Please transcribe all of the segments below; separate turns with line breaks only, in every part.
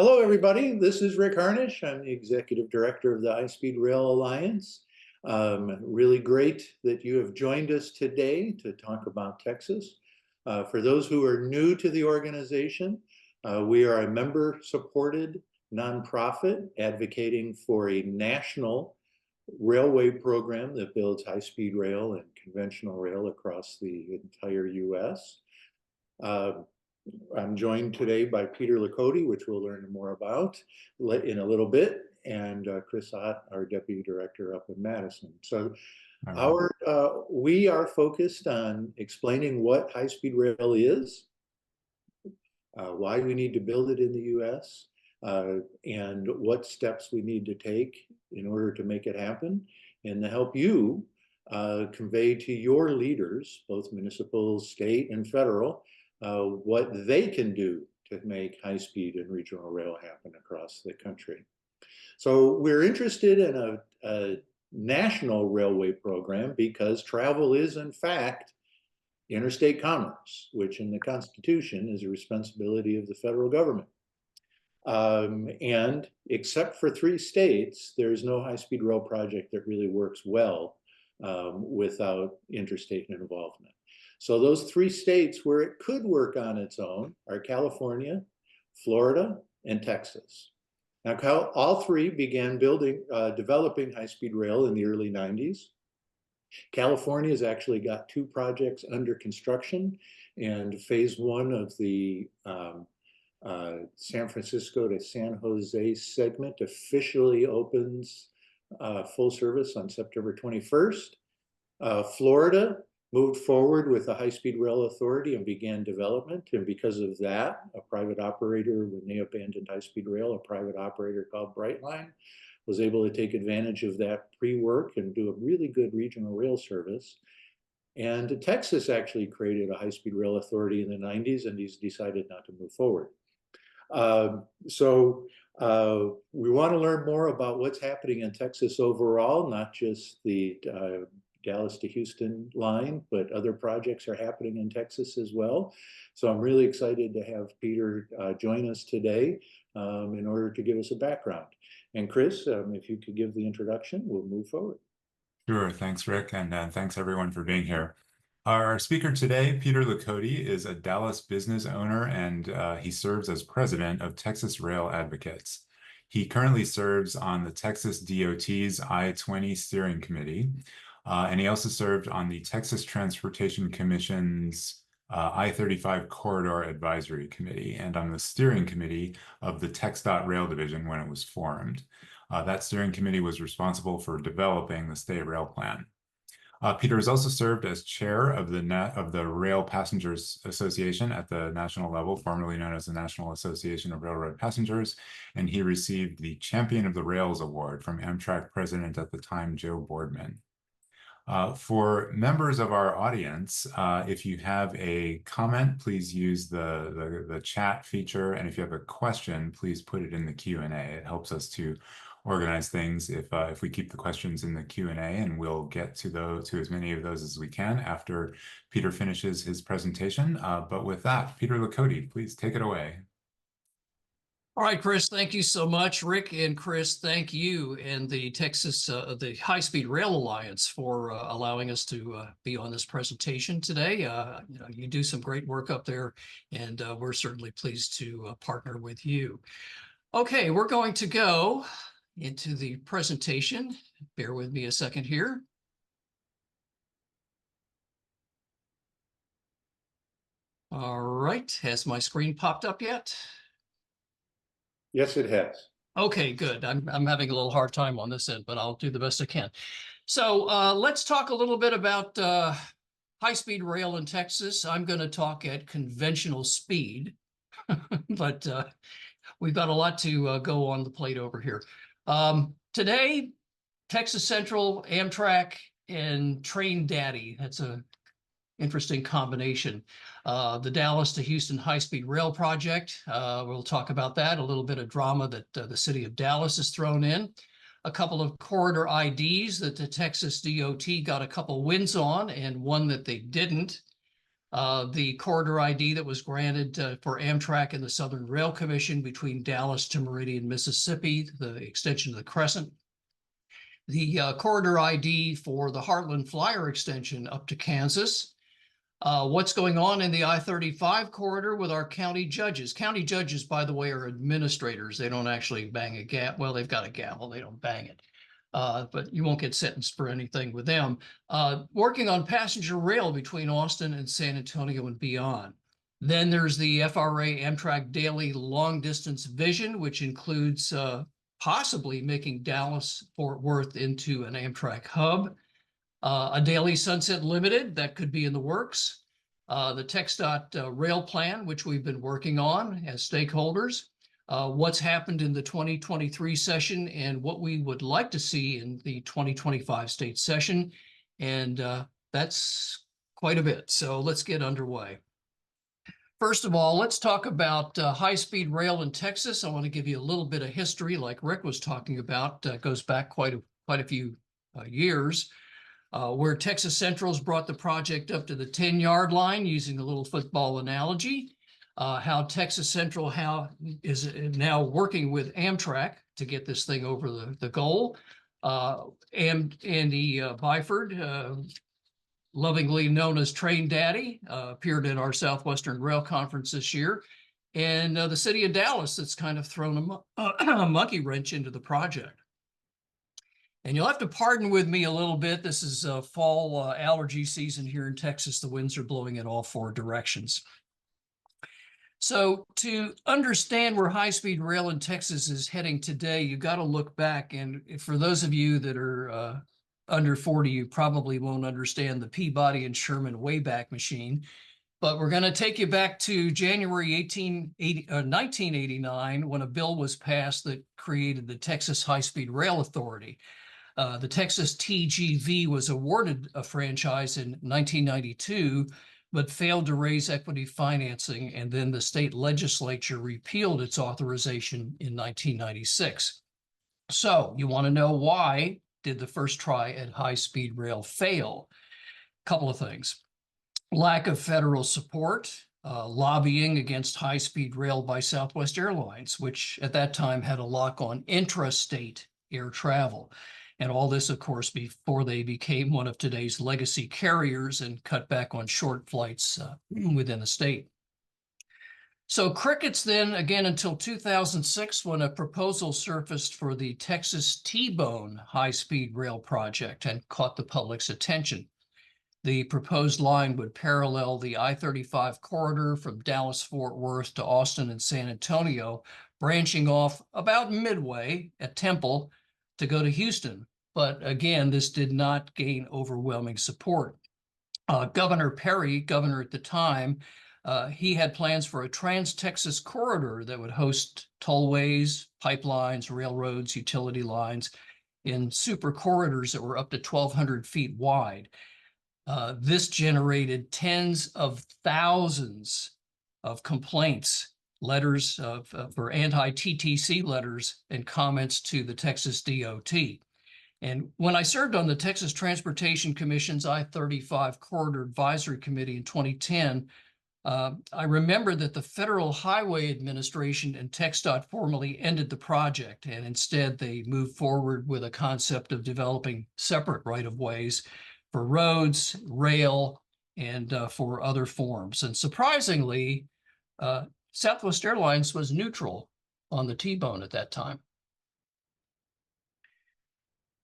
Hello, everybody. This is Rick Harnish. I'm the Executive Director of the High Speed Rail Alliance. Really great that you have joined us today to talk about Texas. For those who are new to the organization, we are a member-supported nonprofit advocating for a national railway program that builds high-speed rail and conventional rail across the entire U.S. I'm joined today by Peter LeCody, which we'll learn more about in a little bit, and Chris Ott, our Deputy Director up in Madison. So we are focused on explaining what high-speed rail is, why we need to build it in the U.S., and what steps we need to take in order to make it happen, and to help you convey to your leaders, both municipal, state, and federal, what they can do to make high-speed and regional rail happen across the country. So we're interested in a national railway program because travel is, in fact, interstate commerce, which in the Constitution is a responsibility of the federal government. And except for 3 states, there's no high-speed rail project that really works well without interstate involvement. So those 3 states where it could work on its own are California, Florida, and Texas. Now, all 3 began developing high-speed rail in the early 90s. California has actually got 2 projects under construction, and phase 1 of the San Francisco to San Jose segment officially opens full service on September 21st. Florida moved forward with the High-Speed Rail Authority and began development. And because of that, a private operator, when they abandoned high-speed rail, a private operator called Brightline was able to take advantage of that pre-work and do a really good regional rail service. And Texas actually created a high-speed rail authority in the 90s, and he's decided not to move forward. We want to learn more about what's happening in Texas overall, not just the Dallas to Houston line, but other projects are happening in Texas as well. So I'm really excited to have Peter join us today in order to give us a background. And Chris, if you could give the introduction, we'll move forward.
Sure. Thanks, Rick. And thanks everyone for being here. Our speaker today, Peter LeCody, is a Dallas business owner, and he serves as president of Texas Rail Advocates. He currently serves on the Texas DOT's I-20 steering committee. And he also served on the Texas Transportation Commission's I-35 Corridor Advisory Committee and on the steering committee of the TxDOT Rail Division when it was formed. That steering committee was responsible for developing the State Rail Plan. Peter has also served as chair of the Rail Passengers Association at the national level, formerly known as the National Association of Railroad Passengers, and he received the Champion of the Rails Award from Amtrak president at the time, Joe Boardman. For members of our audience, if you have a comment, please use the chat feature. And if you have a question, please put it in the Q&A. It helps us to organize things if we keep the questions in the Q&A, and we'll get to as many of those as we can after Peter finishes his presentation. But with that, Peter LeCody, please take it away.
All right, Chris, thank you so much. Rick and Chris, thank you and the Texas, the High-Speed Rail Alliance for allowing us to be on this presentation today. You do some great work up there, and we're certainly pleased to partner with you. Okay, we're going to go into the presentation. Bear with me a second here. All right, has my screen popped up yet?
Yes, it has.
Okay, good. I'm having a little hard time on this end, but I'll do the best I can. So let's talk a little bit about high-speed rail in Texas. I'm going to talk at conventional speed, but we've got a lot to go on the plate over here. Today, Texas Central, Amtrak, and Train Daddy. That's a interesting combination. The Dallas to Houston high-speed rail project, we'll talk about that, a little bit of drama that the city of Dallas has thrown in, a couple of corridor IDs that the Texas DOT got a couple wins on and one that they didn't. The corridor ID that was granted for Amtrak and the Southern Rail Commission between Dallas to Meridian, Mississippi, the extension of the Crescent. The corridor ID for the Heartland Flyer extension up to Kansas. What's going on in the I-35 corridor with our county judges? County judges, by the way, are administrators. They don't actually bang a gavel. Well, they've got a gavel. They don't bang it. But you won't get sentenced for anything with them. Working on passenger rail between Austin and San Antonio and beyond. Then there's the FRA Amtrak Daily Long Distance Vision, which includes possibly making Dallas-Fort Worth into an Amtrak hub. A daily Sunset Limited, that could be in the works. The TxDOT rail plan, which we've been working on as stakeholders. What's happened in the 2023 session and what we would like to see in the 2025 state session. And that's quite a bit. So let's get underway. First of all, let's talk about high-speed rail in Texas. I want to give you a little bit of history, like Rick was talking about. Goes back quite a few years. Where Texas Central's brought the project up to the 10-yard line using a little football analogy. How Texas Central is now working with Amtrak to get this thing over the goal. Andy Byford, lovingly known as Train Daddy, appeared at our Southwestern Rail Conference this year. And the city of Dallas that's kind of thrown a monkey wrench into the project. And you'll have to pardon with me a little bit. This is fall allergy season here in Texas. The winds are blowing in all 4 directions. So to understand where high-speed rail in Texas is heading today, you've got to look back. And for those of you that are under 40, you probably won't understand the Peabody and Sherman Wayback Machine. But we're going to take you back to January 1989, when a bill was passed that created the Texas High-Speed Rail Authority. The Texas TGV was awarded a franchise in 1992, but failed to raise equity financing, and then the state legislature repealed its authorization in 1996. So you want to know why did the first try at high-speed rail fail? A couple of things. Lack of federal support, lobbying against high-speed rail by Southwest Airlines, which at that time had a lock on intrastate air travel. And all this, of course, before they became one of today's legacy carriers and cut back on short flights within the state. So crickets then again until 2006, when a proposal surfaced for the Texas T-Bone high-speed rail project and caught the public's attention. The proposed line would parallel the I-35 corridor from Dallas-Fort Worth to Austin and San Antonio, branching off about midway at Temple to go to Houston. But again, this did not gain overwhelming support. Governor Perry, governor at the time, he had plans for a trans-Texas corridor that would host tollways, pipelines, railroads, utility lines in super corridors that were up to 1,200 feet wide. This generated tens of thousands of complaints, letters for anti-TTC letters and comments to the Texas DOT. And when I served on the Texas Transportation Commission's I-35 Corridor Advisory Committee in 2010, I remember that the Federal Highway Administration and TxDOT formally ended the project, and instead they moved forward with a concept of developing separate right-of-ways for roads, rail, and for other forms. And surprisingly, Southwest Airlines was neutral on the T-Bone at that time.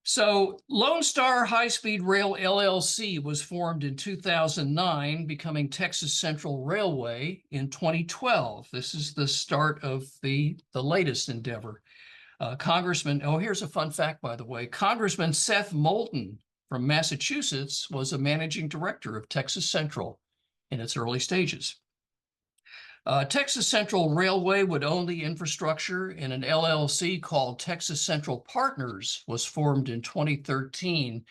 So Lone Star High Speed Rail LLC was formed in 2009, becoming Texas Central Railway in 2012. This is the start of the latest endeavor. Here's a fun fact, by the way. Congressman Seth Moulton from Massachusetts was a managing director of Texas Central in its early stages. Texas Central Railway would own the infrastructure, and an LLC called Texas Central Partners was formed in 2013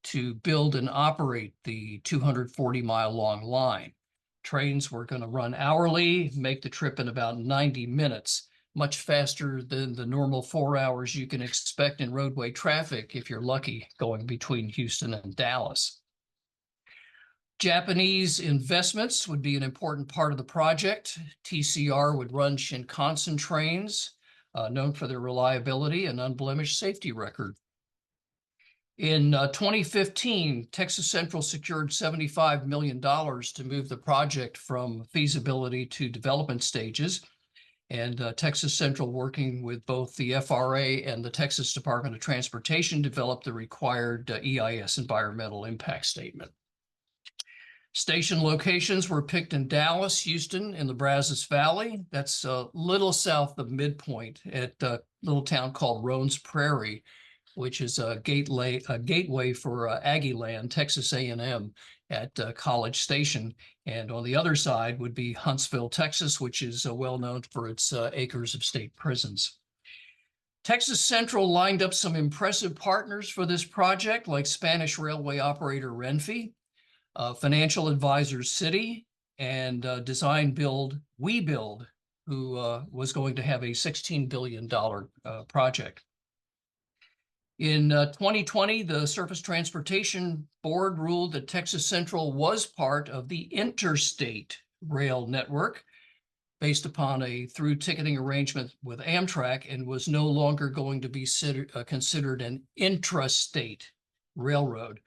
to build and operate the 240-mile-long line. Trains were going to run hourly, make the trip in about 90 minutes, much faster than the normal 4 hours you can expect in roadway traffic if you're lucky going between Houston and Dallas. Japanese investments would be an important part of the project. TCR would run Shinkansen trains, known for their reliability and unblemished safety record. In 2015, Texas Central secured $75 million to move the project from feasibility to development stages. And Texas Central, working with both the FRA and the Texas Department of Transportation, developed the required EIS environmental impact statement. Station locations were picked in Dallas, Houston, and the Brazos Valley. That's a little south of Midpoint at a little town called Roans Prairie, which is a gateway for Aggie Land, Texas A&M at College Station. And on the other side would be Huntsville, Texas, which is well known for its acres of state prisons. Texas Central lined up some impressive partners for this project, like Spanish railway operator Renfe, financial advisors Citi, and design build WeBuild, who was going to have a $16 billion project. In 2020, the Surface Transportation Board ruled that Texas Central was part of the interstate rail network based upon a through ticketing arrangement with Amtrak, and was no longer going to be considered an intrastate railroad.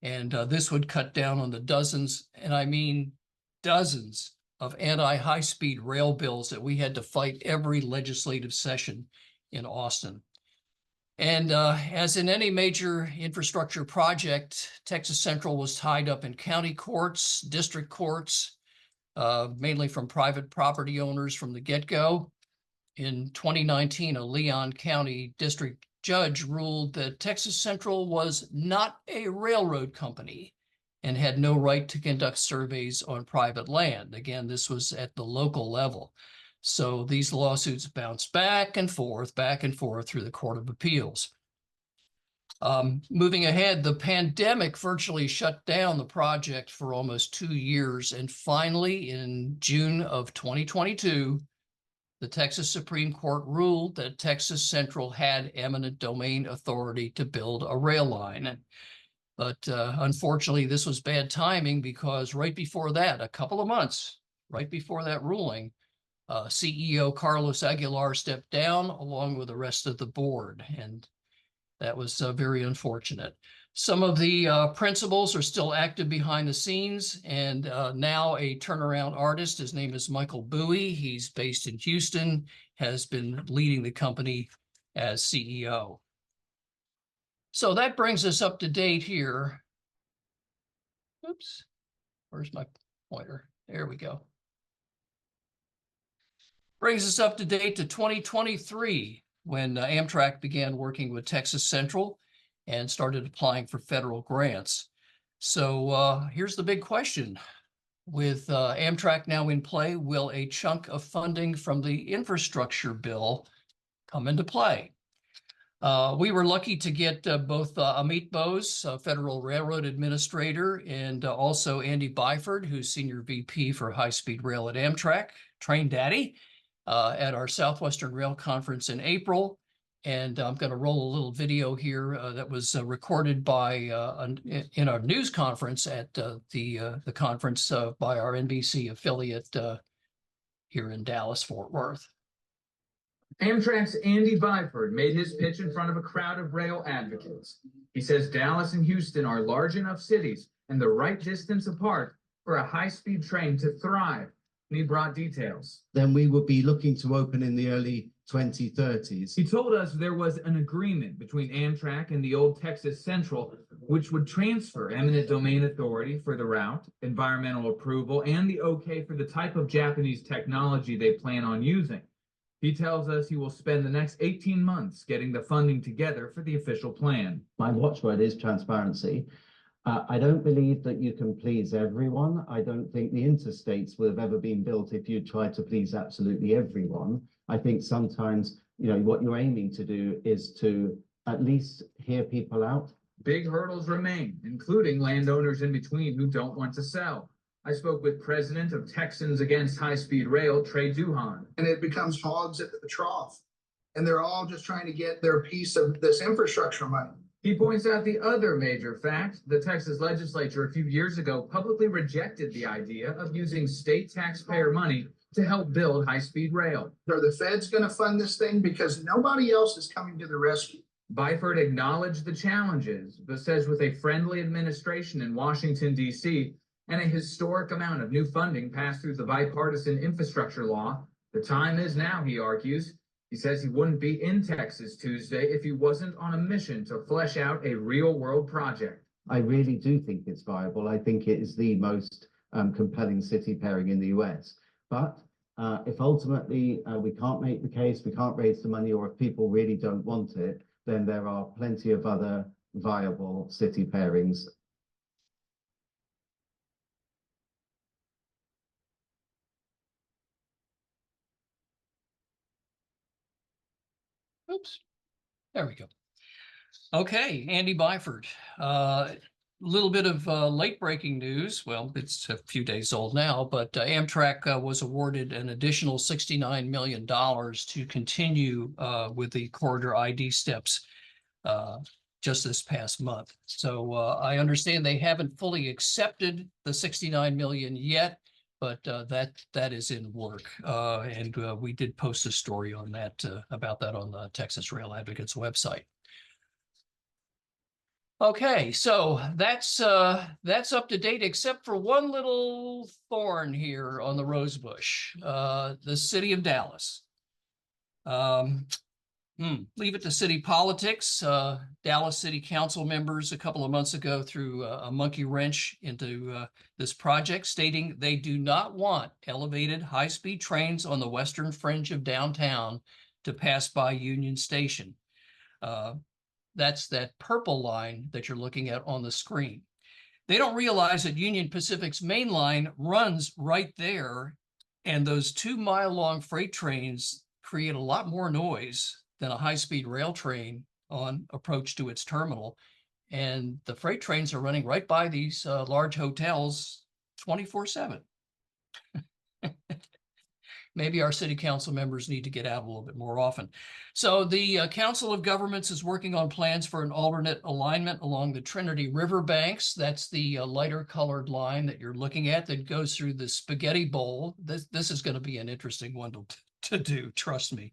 And this would cut down on the dozens, and I mean dozens, of anti-high-speed rail bills that we had to fight every legislative session in Austin. And as in any major infrastructure project, Texas Central was tied up in county courts, district courts, mainly from private property owners from the get-go. In 2019, a Leon County district judge ruled that Texas Central was not a railroad company and had no right to conduct surveys on private land. Again, this was at the local level. So these lawsuits bounced back and forth through the Court of Appeals. Moving ahead, the pandemic virtually shut down the project for almost 2 years. And finally, in June of 2022, the Texas Supreme Court ruled that Texas Central had eminent domain authority to build a rail line. But unfortunately, this was bad timing, because right before that, a couple of months right before that ruling, CEO Carlos Aguilar stepped down along with the rest of the board, and that was very unfortunate. Some of the principals are still active behind the scenes, and now a turnaround artist. His name is Michael Bowie. He's based in Houston, has been leading the company as CEO. So that brings us up to date here. Oops, where's my pointer? There we go. Brings us up to date to 2023, when Amtrak began working with Texas Central and started applying for federal grants. So here's the big question. With Amtrak now in play, will a chunk of funding from the infrastructure bill come into play? We were lucky to get both Amit Bose, Federal Railroad Administrator, and also Andy Byford, who's Senior VP for High-Speed Rail at Amtrak, Train Daddy, at our Southwestern Rail Conference in April. And I'm going to roll a little video here that was recorded by in our news conference at the conference by our NBC affiliate here in Dallas-Fort Worth.
Amtrak's Andy Byford made his pitch in front of a crowd of rail advocates. He says Dallas and Houston are large enough cities and the right distance apart for a high-speed train to thrive. And he brought details.
Then we would be looking to open in the early 2030s.
He told us there was an agreement between Amtrak and the old Texas Central, which would transfer eminent domain authority for the route, environmental approval, and the okay for the type of Japanese technology they plan on using. He tells us he will spend the next 18 months getting the funding together for the official plan.
My watchword is transparency. I don't believe that you can please everyone. I don't think the interstates would have ever been built if you tried to please absolutely everyone. I think sometimes, what you're aiming to do is to at least hear people out.
Big hurdles remain, including landowners in between who don't want to sell. I spoke with President of Texans Against High-Speed Rail, Trey Duhan.
And it becomes hogs at the trough. And they're all just trying to get their piece of this infrastructure money.
He points out the other major fact: the Texas legislature a few years ago publicly rejected the idea of using state taxpayer money to help build high-speed rail.
Are the feds going to fund this thing? Because nobody else is coming to the rescue.
Byford acknowledged the challenges, but says with a friendly administration in Washington, D.C., and a historic amount of new funding passed through the bipartisan infrastructure law, the time is now, he argues. He says he wouldn't be in Texas Tuesday if he wasn't on a mission to flesh out a real-world project.
I really do think it's viable. I think it is the most compelling city pairing in the US. But if ultimately we can't make the case, we can't raise the money, or if people really don't want it, then there are plenty of other viable city pairings.
Oops, there we go. Okay, Andy Byford. Little bit of late breaking news. Well, it's a few days old now, but Amtrak was awarded an additional $69 million to continue with the corridor ID steps just this past month. So I understand they haven't fully accepted the 69 million yet, but that is in work. And we did post a story on that about that on the Texas Rail Advocates website. Okay, so that's up to date, except for one little thorn here on the rose bush, the city of Dallas. Leave it to city politics. Dallas City Council members a couple of months ago threw a monkey wrench into this project, stating they do not want elevated high-speed trains on the western fringe of downtown to pass by Union Station. That's that purple line that you're looking at on the screen. They don't realize that Union Pacific's main line runs right there, and those 2-mile-long freight trains create a lot more noise than a high-speed rail train on approach to its terminal. And the freight trains are running right by these large hotels 24/7. Maybe our city council members need to get out a little bit more often. So the Council of Governments is working on plans for an alternate alignment along the Trinity River banks. That's the lighter colored line that you're looking at that goes through the Spaghetti Bowl. This is going to be an interesting one to do, trust me.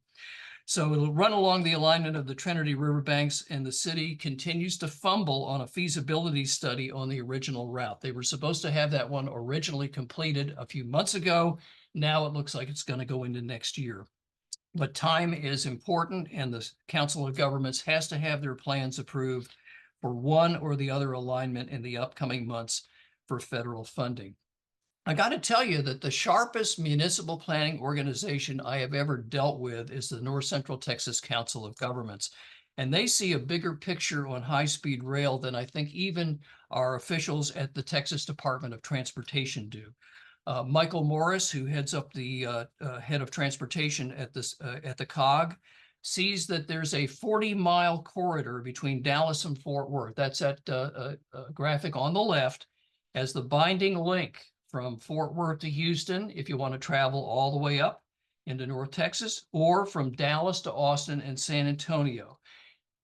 So it'll run along the alignment of the Trinity River banks, and the city continues to fumble on a feasibility study on the original route. They were supposed to have that one originally completed a few months ago. Now it looks like it's going to go into next year. But time is important, and the Council of Governments has to have their plans approved for one or the other alignment in the upcoming months for federal funding. I got to tell you that the sharpest municipal planning organization I have ever dealt with is the North Central Texas Council of Governments. And they see a bigger picture on high-speed rail than I think even our officials at the Texas Department of Transportation do. Michael Morris, who heads up the head of transportation at the COG, sees that there's a 40-mile corridor between Dallas and Fort Worth. That's that graphic on the left as the binding link from Fort Worth to Houston, if you want to travel all the way up into North Texas, or from Dallas to Austin and San Antonio.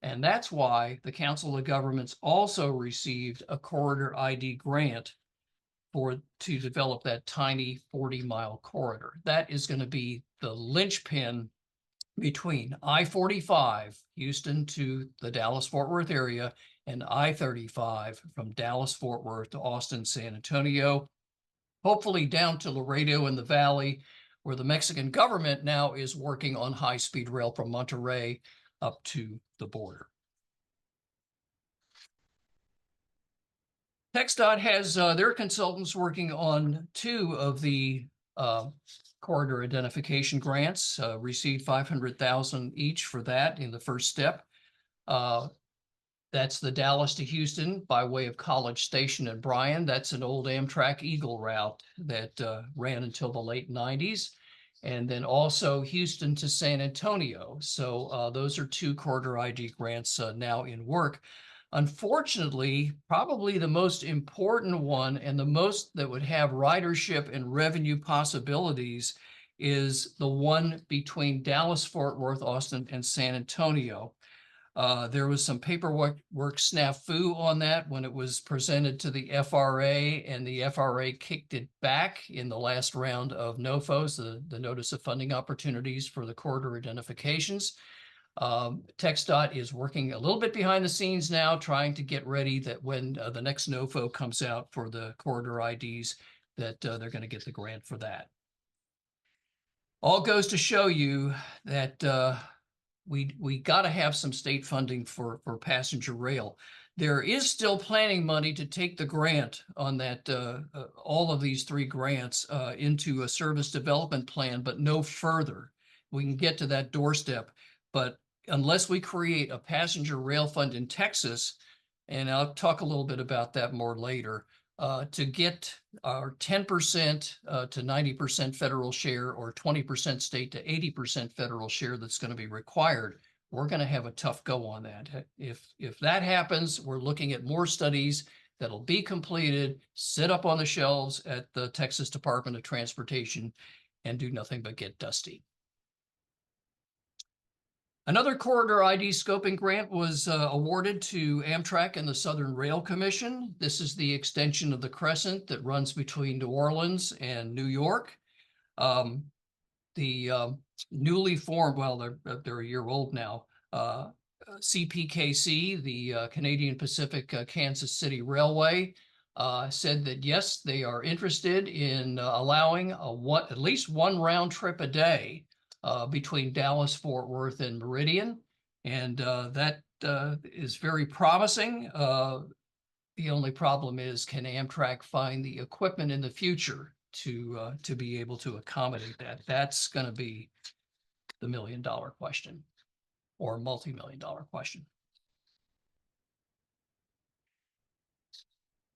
And that's why the Council of Governments also received a corridor ID grant to develop that tiny 40-mile corridor. That is going to be the linchpin between I-45, Houston to the Dallas-Fort Worth area, and I-35 from Dallas-Fort Worth to Austin, San Antonio, hopefully down to Laredo in the Valley, where the Mexican government now is working on high-speed rail from Monterrey up to the border. TxDOT has their consultants working on 2 of the corridor identification grants, received $500,000 each for that in the first step. That's the Dallas to Houston by way of College Station and Bryan. That's an old Amtrak Eagle route that ran until the late 90s. And then also Houston to San Antonio. So those are 2 corridor ID grants now in work. Unfortunately, probably the most important one and the most that would have ridership and revenue possibilities is the one between Dallas, Fort Worth, Austin, and San Antonio. There was some paperwork snafu on that when it was presented to the FRA, and the FRA kicked it back in the last round of NOFOs, the Notice of Funding Opportunities for the corridor identifications. TxDOT is working a little bit behind the scenes now, trying to get ready that when the next NOFO comes out for the corridor IDs, that they're going to get the grant for that. All goes to show you that we got to have some state funding for passenger rail. There is still planning money to take the grant on that, all of these 3 grants into a service development plan, but no further. We can get to that doorstep, but unless we create a passenger rail fund in Texas, and I'll talk a little bit about that more later, to get our 10% to 90% federal share or 20% state to 80% federal share that's going to be required, we're going to have a tough go on that. If that happens, we're looking at more studies that'll be completed, sit up on the shelves at the Texas Department of Transportation, and do nothing but get dusty. Another corridor ID scoping grant was awarded to Amtrak and the Southern Rail Commission. This is the extension of the Crescent that runs between New Orleans and New York. The newly formed, well, they're a year old now, CPKC, the Canadian Pacific Kansas City Railway, said that yes, they are interested in allowing at least 1 round trip a day between Dallas, Fort Worth, and Meridian, and that is very promising. The only problem is, can Amtrak find the equipment in the future to be able to accommodate that? That's going to be the million-dollar question, or multi-million-dollar question.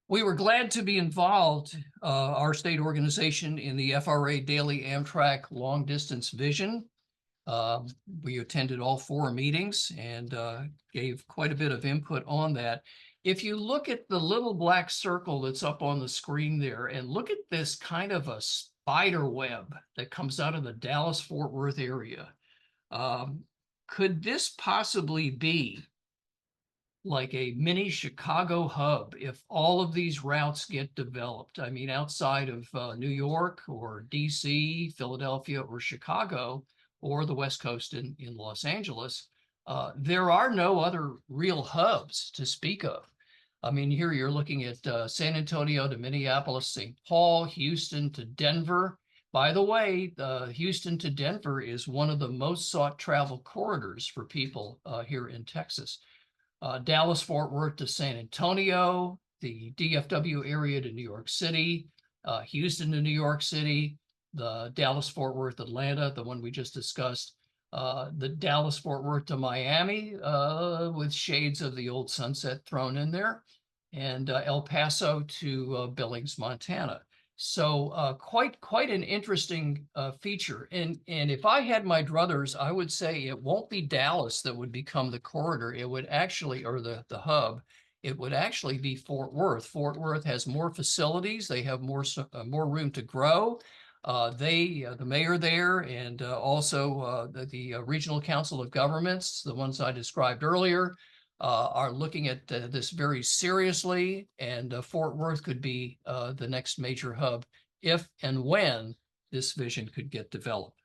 We were glad to be involved, our state organization, in the FRA Daily Amtrak Long Distance Vision. We attended all 4 meetings and gave quite a bit of input on that. If you look at the little black circle that's up on the screen there, and look at this kind of a spider web that comes out of the Dallas-Fort Worth area, could this possibly be like a mini Chicago hub if all of these routes get developed? I mean, outside of New York or DC, Philadelphia, or Chicago, or the West Coast in Los Angeles, there are no other real hubs to speak of. I mean, here you're looking at San Antonio to Minneapolis, St. Paul, Houston to Denver. By the way, Houston to Denver is one of the most sought travel corridors for people here in Texas. Dallas-Fort Worth to San Antonio, the DFW area to New York City, Houston to New York City, the Dallas-Fort Worth, Atlanta, the one we just discussed, the Dallas-Fort Worth to Miami, with shades of the old Sunset thrown in there, and El Paso to Billings, Montana. So quite an interesting feature. And if I had my druthers, I would say it won't be Dallas that would become the corridor. It would actually, or the hub, it would actually be Fort Worth. Fort Worth has more facilities. They have more room to grow. The mayor there, and also the Regional Council of Governments, the ones I described earlier, are looking at this very seriously, and Fort Worth could be the next major hub if and when this vision could get developed.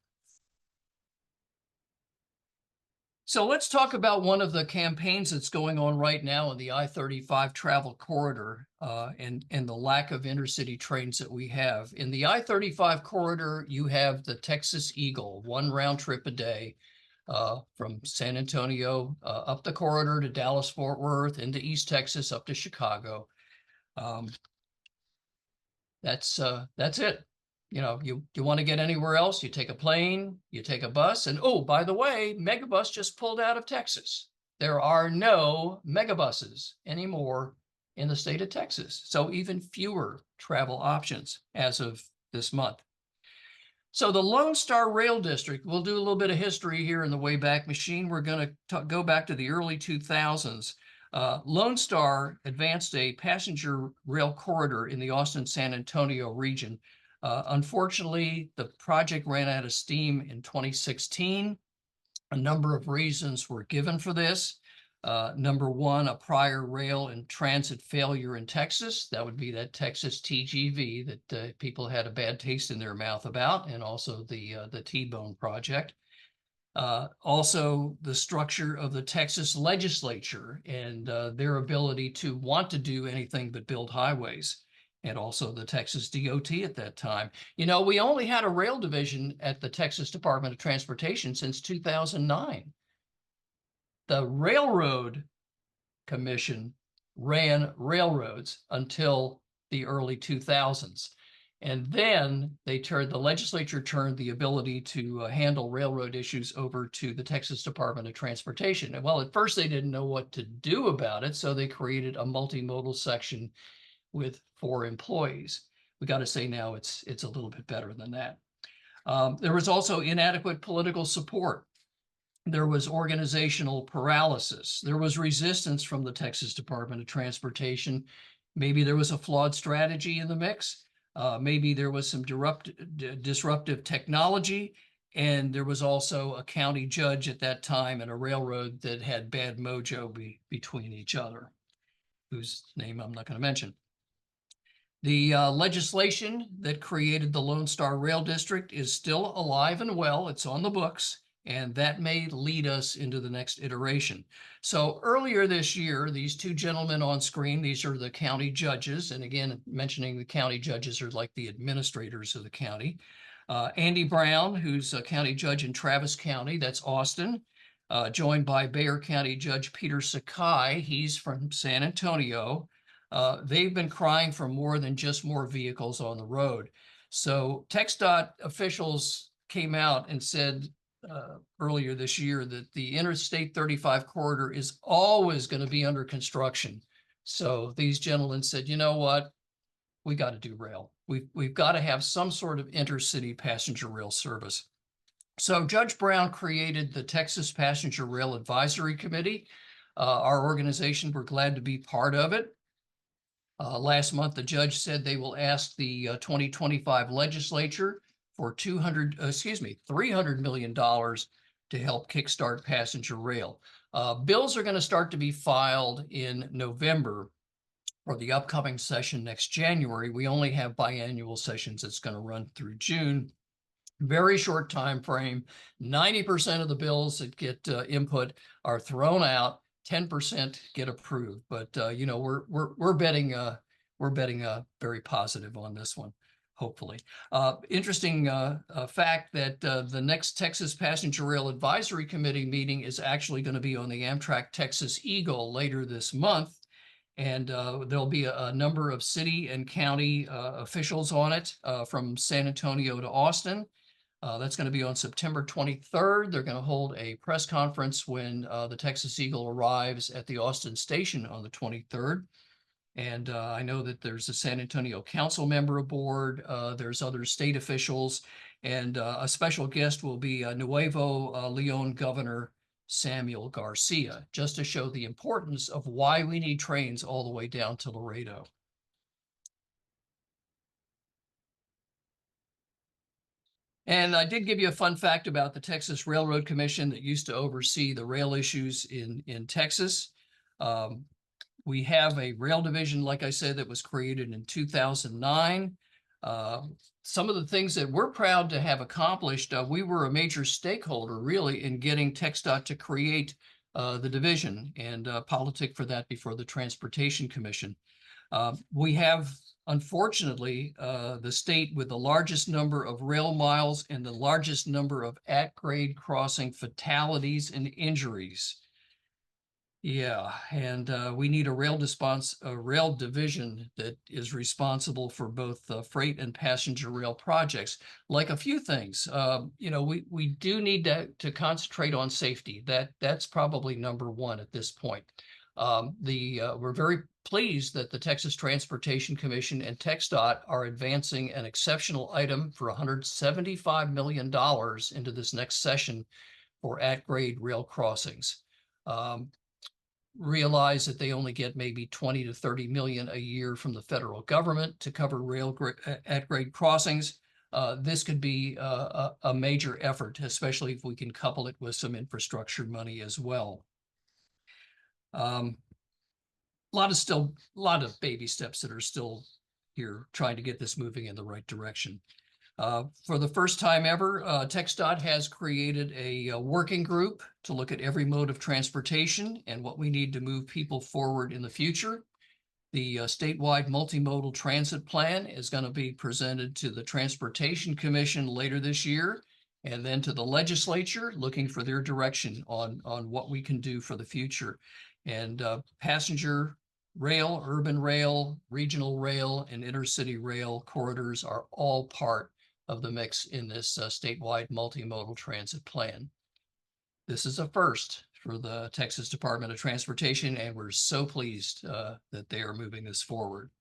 So let's talk about one of the campaigns that's going on right now in the I-35 travel corridor and the lack of intercity trains that we have. In the I-35 corridor, you have the Texas Eagle, 1 round trip a day from San Antonio up the corridor to Dallas-Fort Worth, into East Texas, up to Chicago. That's it. You know, you want to get anywhere else, you take a plane, you take a bus, and oh, by the way, Megabus just pulled out of Texas. There are no megabuses anymore in the state of Texas, so even fewer travel options as of this month. So the Lone Star Rail District, we'll do a little bit of history here in the Wayback Machine. We're going to go back to the early 2000s. Lone Star advanced a passenger rail corridor in the Austin-San Antonio region. Unfortunately, the project ran out of steam in 2016. A number of reasons were given for this. Number one, a prior rail and transit failure in Texas. That would be that Texas TGV that people had a bad taste in their mouth about, and also the T-Bone project. Also, the structure of the Texas legislature and their ability to want to do anything but build highways, and also the Texas DOT at that time. You know, we only had a rail division at the Texas Department of Transportation since 2009. The Railroad Commission ran railroads until the early 2000s. And then the legislature turned the ability to handle railroad issues over to the Texas Department of Transportation. And well, at first they didn't know what to do about it, so they created a multimodal section with 4 employees. We got to say now it's a little bit better than that. There was also inadequate political support. There was organizational paralysis. There was resistance from the Texas Department of Transportation. Maybe there was a flawed strategy in the mix. Maybe there was some disruptive technology, and there was also a county judge at that time and a railroad that had bad mojo between each other, whose name I'm not going to mention. The legislation that created the Lone Star Rail District is still alive and well. It's on the books, and that may lead us into the next iteration. So earlier this year, these 2 gentlemen on screen, these are the county judges. And again, mentioning the county judges are like the administrators of the county. Andy Brown, who's a county judge in Travis County, that's Austin, joined by Bexar County Judge Peter LeCody. He's from San Antonio. They've been crying for more than just more vehicles on the road. So TxDOT officials came out and said earlier this year that the Interstate 35 corridor is always going to be under construction. So these gentlemen said, you know what? We got to do rail. We've got to have some sort of intercity passenger rail service. So Judge Brown created the Texas Passenger Rail Advisory Committee. Our organization, we're glad to be part of it. Last month, the judge said they will ask the 2025 legislature for $300 million to help kickstart passenger rail. Bills are going to start to be filed in November for the upcoming session next January. We only have biannual sessions. It's going to run through June. Very short time frame. 90% of the bills that get input are thrown out. 10% get approved. But you know, we're betting very positive on this one. Hopefully. Interesting fact that the next Texas Passenger Rail Advisory Committee meeting is actually going to be on the Amtrak Texas Eagle later this month. And there'll be a number of city and county officials on it from San Antonio to Austin. That's going to be on September 23rd. They're going to hold a press conference when the Texas Eagle arrives at the Austin station on the 23rd. And I know that there's a San Antonio council member aboard. There's other state officials, and a special guest will be Nuevo Leon Governor Samuel Garcia, just to show the importance of why we need trains all the way down to Laredo. And I did give you a fun fact about the Texas Railroad Commission that used to oversee the rail issues in Texas. We have a rail division, like I said, that was created in 2009. Some of the things that we're proud to have accomplished, we were a major stakeholder really in getting TxDOT to create the division and politic for that before the Transportation Commission. We have, unfortunately, the state with the largest number of rail miles and the largest number of at-grade crossing fatalities and injuries. Yeah, and we need a rail division that is responsible for both freight and passenger rail projects. Like a few things, you know, we do need to concentrate on safety. That's probably number one at this point. We're very pleased that the Texas Transportation Commission and TxDOT are advancing an exceptional item for $175 million into this next session for at-grade rail crossings. Realize that they only get maybe 20 to 30 million a year from the federal government to cover at-grade crossings. This could be a major effort, especially if we can couple it with some infrastructure money as well. A lot of baby steps that are still here trying to get this moving in the right direction. For the first time ever, TxDOT has created a working group to look at every mode of transportation and what we need to move people forward in the future. The statewide multimodal transit plan is going to be presented to the Transportation Commission later this year, and then to the legislature, looking for their direction on what we can do for the future. And passenger rail, urban rail, regional rail, and intercity rail corridors are all part of the mix in this statewide multimodal transit plan. This is a first for the Texas Department of Transportation, and we're so pleased that they are moving this forward.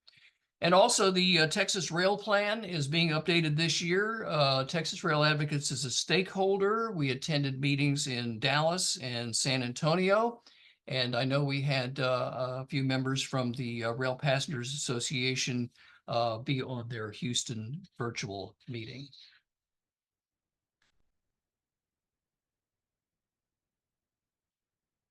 And also the Texas Rail Plan is being updated this year. Texas Rail Advocates is a stakeholder. We attended meetings in Dallas and San Antonio, and I know we had a few members from the Rail Passengers Association be on their Houston virtual meeting.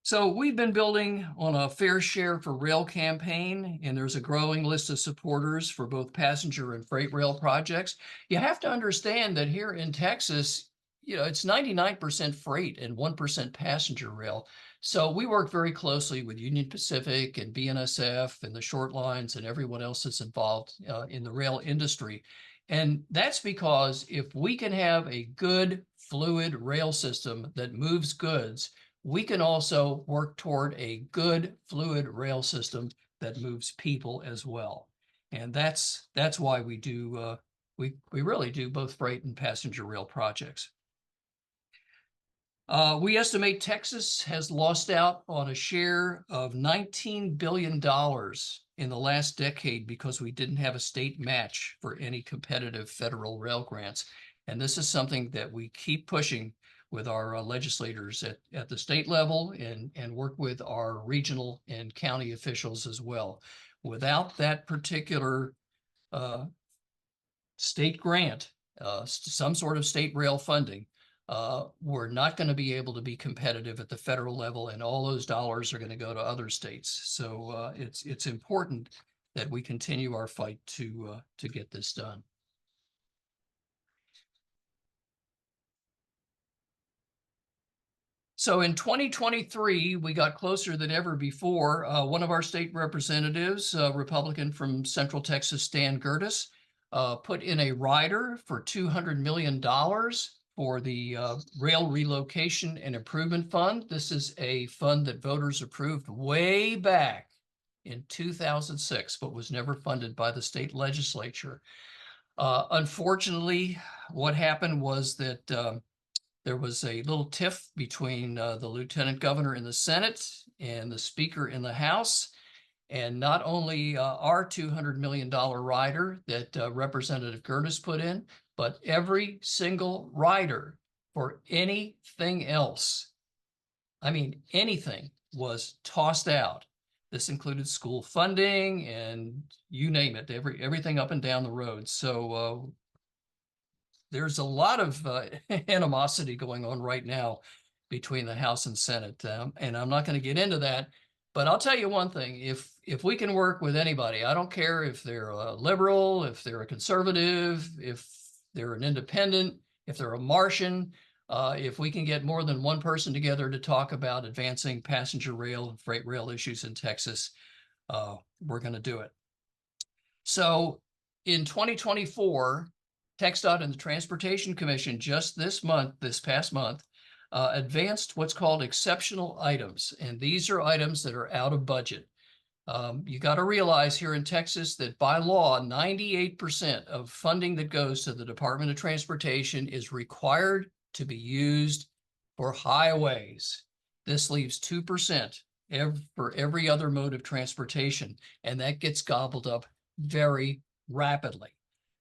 So we've been building on a Fair Share for Rail campaign, and there's a growing list of supporters for both passenger and freight rail projects. You have to understand that here in Texas, it's 99% freight and 1% passenger rail. So we work very closely with Union Pacific and BNSF and the short lines and everyone else that's involved in the rail industry. And that's because if we can have a good, fluid rail system that moves goods, we can also work toward a good, fluid rail system that moves people as well. And that's why we do, we really do both freight and passenger rail projects. We estimate Texas has lost out on a share of $19 billion in the last decade because we didn't have a state match for any competitive federal rail grants. And this is something that we keep pushing with our legislators at the state level and work with our regional and county officials as well. Without that particular state grant, some sort of state rail funding, we're not going to be able to be competitive at the federal level, and all those dollars are going to go to other states. So it's important that we continue our fight to get this done. So in 2023, we got closer than ever before. One of our state representatives, Republican from Central Texas, Stan Gertis, put in a rider for $200 million for the Rail Relocation and Improvement Fund. This is a fund that voters approved way back in 2006, but was never funded by the state legislature. Unfortunately, what happened was that there was a little tiff between the lieutenant governor in the Senate and the speaker in the House. And not only our $200 million rider that Representative Gertis put in, but every single rider for anything else, I mean, anything, was tossed out. This included school funding and you name it, everything up and down the road. So there's a lot of animosity going on right now between the House and Senate, and I'm not going to get into that. But I'll tell you one thing: if we can work with anybody, I don't care if they're a liberal, if they're a conservative, if they're an independent, if they're a Martian, if we can get more than one person together to talk about advancing passenger rail and freight rail issues in Texas, we're going to do it. So in 2024. TxDOT and the Transportation Commission just this past month, advanced what's called exceptional items. And these are items that are out of budget. You got to realize here in Texas that by law, 98% of funding that goes to the Department of Transportation is required to be used for highways. This leaves 2% for every other mode of transportation, and that gets gobbled up very rapidly.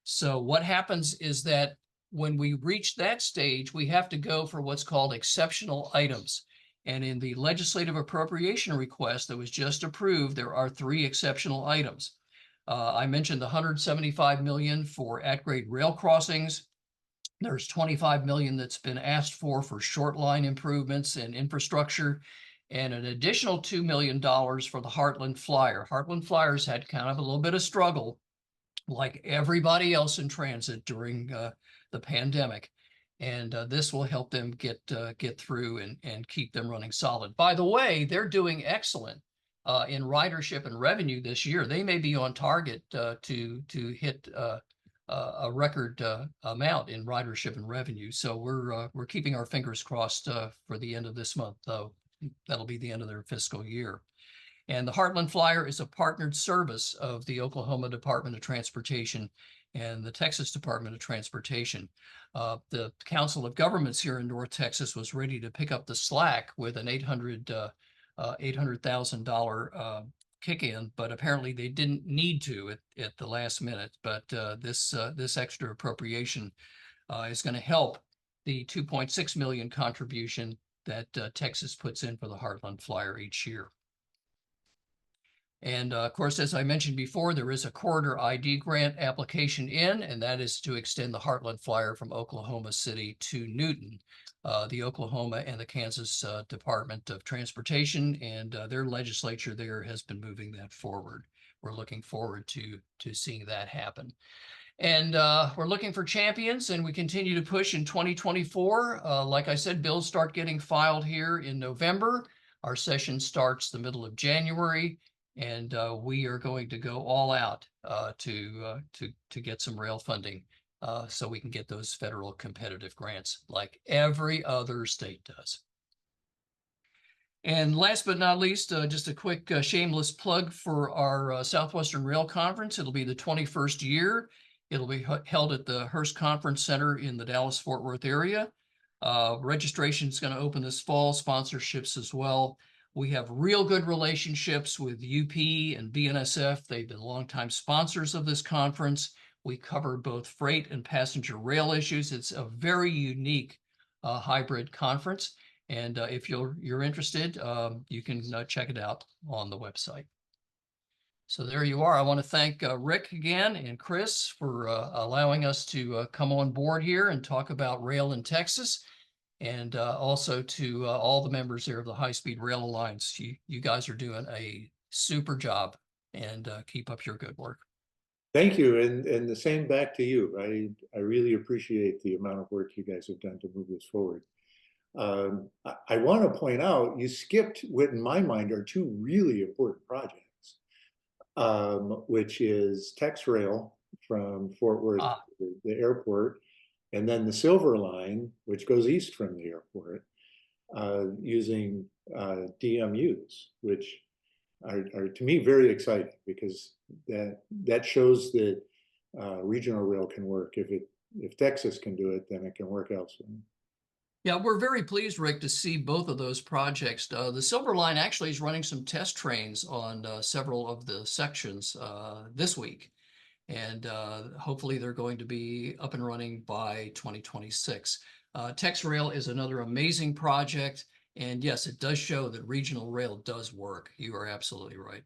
So what happens is that when we reach that stage, we have to go for what's called exceptional items. And in the legislative appropriation request that was just approved, there are 3 exceptional items. I mentioned the $175 million for at-grade rail crossings. There's $25 million that's been asked for short line improvements and infrastructure. and an additional $2 million for the Heartland Flyer. Heartland Flyers had kind of a little bit of struggle, like everybody else in transit during the pandemic. And this will help them get through and keep them running solid. By the way, they're doing excellent in ridership and revenue this year. They may be on target to hit a record amount in ridership and revenue. So we're keeping our fingers crossed for the end of this month, though. That'll be the end of their fiscal year. And the Heartland Flyer is a partnered service of the Oklahoma Department of Transportation and the Texas Department of Transportation. The Council of Governments here in North Texas was ready to pick up the slack with an $800,000 kick-in, but apparently they didn't need to at the last minute. But this extra appropriation is going to help the $2.6 million contribution that Texas puts in for the Heartland Flyer each year. And of course, as I mentioned before, there is a corridor ID grant application in, and that is to extend the Heartland Flyer from Oklahoma City to Newton. The Oklahoma and the Kansas Department of Transportation and their legislature there has been moving that forward. We're looking forward to seeing that happen. And we're looking for champions, and we continue to push in 2024. Like I said, bills start getting filed here in November. Our session starts the middle of January, and we are going to go all out to get some rail funding so we can get those federal competitive grants like every other state does. And last but not least, just a quick shameless plug for our Southwestern Rail Conference. It'll be the 21st year. It'll be held at the Hearst Conference Center in the Dallas-Fort Worth area. Registration is going to open this fall, sponsorships as well. We have real good relationships with UP and BNSF. They've been longtime sponsors of this conference. We cover both freight and passenger rail issues. It's a very unique hybrid conference. And if you're interested, you can check it out on the website. So there you are. I want to thank Rick again and Chris for allowing us to come on board here and talk about rail in Texas. And also to all the members there of the High Speed Rail Alliance. You guys are doing a super job, and keep up your good work.
Thank you, and the same back to you. I really appreciate the amount of work you guys have done to move this forward. I want to point out, you skipped what in my mind are two really important projects, which is TexRail from Fort Worth to the airport, and then the Silver Line, which goes east from the airport, using DMUs, which are to me very exciting, because that shows that regional rail can work. If Texas can do it, then it can work elsewhere.
Yeah, we're very pleased, Rick, to see both of those projects. The Silver Line actually is running some test trains on several of the sections this week. And hopefully they're going to be up and running by 2026. TexRail is another amazing project. And yes, it does show that regional rail does work. You are absolutely right.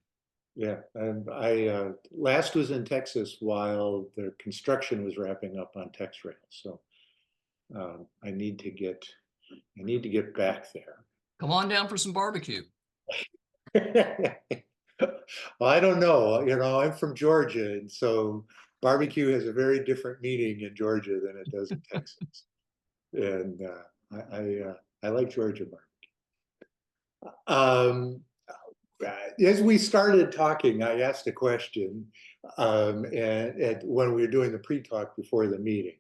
Yeah, and I last was in Texas while the construction was wrapping up on TexRail. So I need to get back there.
Come on down for some barbecue.
Well, I don't know. I'm from Georgia, and so barbecue has a very different meaning in Georgia than it does in Texas. And I like Georgia barbecue. As we started talking, I asked a question, and when we were doing the pre-talk before the meeting,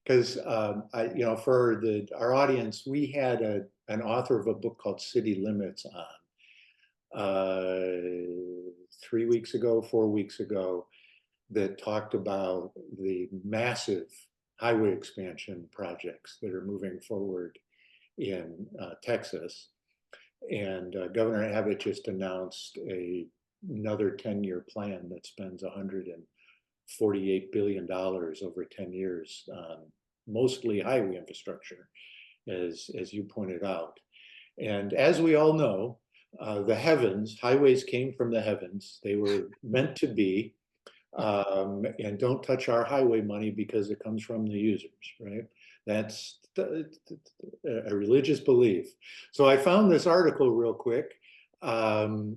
because for our audience, we had an author of a book called City Limits on 4 weeks ago, that talked about the massive highway expansion projects that are moving forward in Texas. And Governor Abbott just announced another 10-year plan that spends $148 billion over 10 years on mostly highway infrastructure, as you pointed out. And as we all know, the heavens, highways came from the heavens. They were meant to be, and don't touch our highway money because it comes from the users, right? That's a religious belief. So I found this article real quick, KERA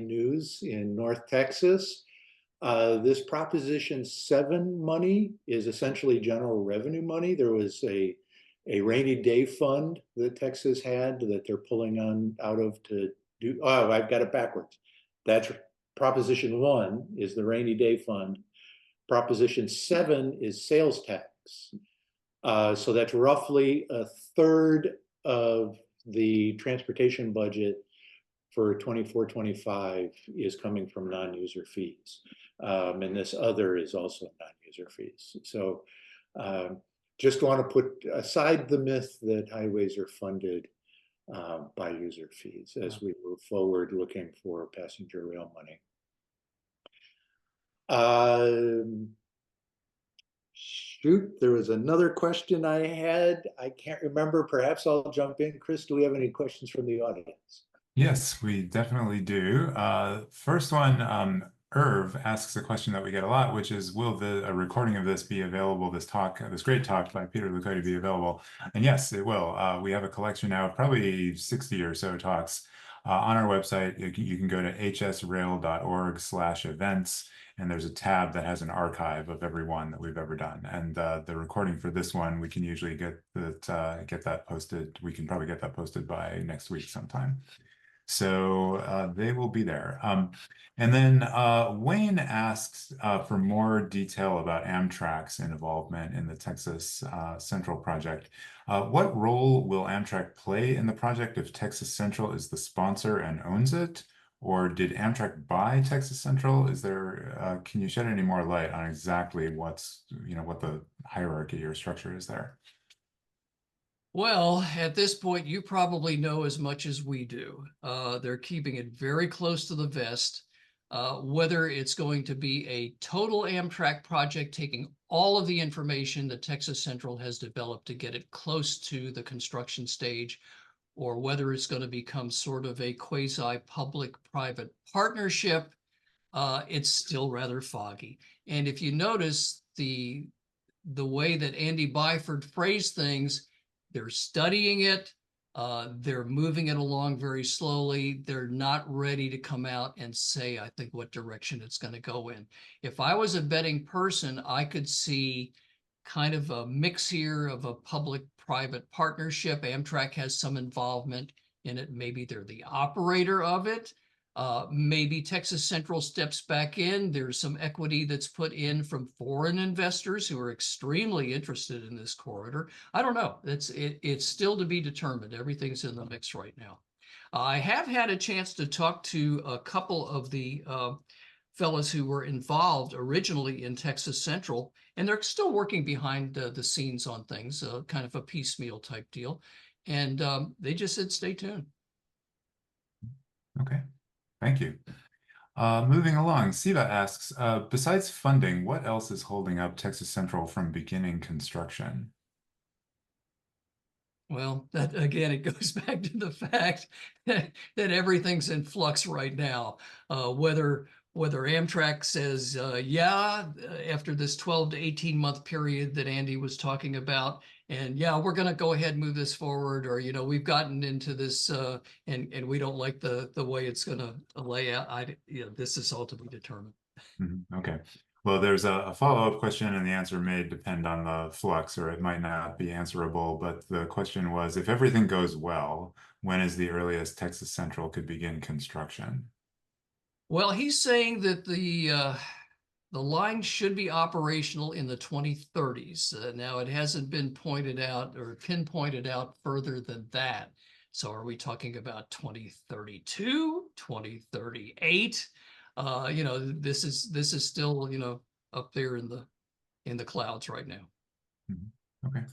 News in North Texas. This Proposition 7 money is essentially general revenue money. There was a rainy day fund that Texas had that they're pulling on out of to do. Oh, I've got it backwards. That's Proposition 1 is the rainy day fund. Proposition 7 is sales tax. So that's roughly a third of the transportation budget for 24-25 is coming from non-user fees. And this other is also non-user fees. So just want to put aside the myth that highways are funded by user fees as we move forward looking for passenger rail money. Shoot, there was another question I had. I can't remember. Perhaps I'll jump in. Chris, do we have any questions from the audience?
Yes, we definitely do. First one, Irv asks a question that we get a lot, which is, will a recording of this be available, this great talk by Peter LeCody be available? And yes, it will. We have a collection now of probably 60 or so talks on our website. You can go to hsrail.org/events, and there's a tab that has an archive of every one that we've ever done. And the recording for this one, we can usually get that posted. We can probably get that posted by next week sometime. So they will be there. And then Wayne asks for more detail about Amtrak's involvement in the Texas Central project. What role will Amtrak play in the project if Texas Central is the sponsor and owns it? Or did Amtrak buy Texas Central? Is there, can you shed any more light on exactly what the hierarchy or structure is there?
Well, at this point, you probably know as much as we do. They're keeping it very close to the vest. Whether it's going to be a total Amtrak project, taking all of the information that Texas Central has developed to get it close to the construction stage, or whether it's going to become sort of a quasi-public-private partnership, it's still rather foggy. And if you notice the way that Andy Byford phrased things, they're studying it. They're moving it along very slowly. They're not ready to come out and say, I think, what direction it's going to go in. If I was a betting person, I could see kind of a mix here of a public-private partnership. Amtrak has some involvement in it. Maybe they're the operator of it. Maybe Texas Central steps back in. There's some equity that's put in from foreign investors who are extremely interested in this corridor. I don't know. It's still to be determined. Everything's in the mix right now. I have had a chance to talk to a couple of the fellows who were involved originally in Texas Central, and they're still working behind the scenes on things, kind of a piecemeal type deal. And they just said, stay tuned.
Okay. Thank you. Moving along, Siva asks, besides funding, what else is holding up Texas Central from beginning construction?
Well, that again, it goes back to the fact that everything's in flux right now. Whether Amtrak says, yeah, after this 12 to 18 month period that Andy was talking about, and yeah, we're going to go ahead and move this forward, or, we've gotten into this and we don't like the way it's going to lay out. This is all to be determined.
Okay. Well, there's a follow-up question, and the answer may depend on the flux, or it might not be answerable. But the question was, if everything goes well, when is the earliest Texas Central could begin construction?
Well, he's saying that the line should be operational in the 2030s. Now, it hasn't been pointed out or pinpointed out further than that. So are we talking about 2032, 2038? This is still, up there in the clouds right now.
Okay.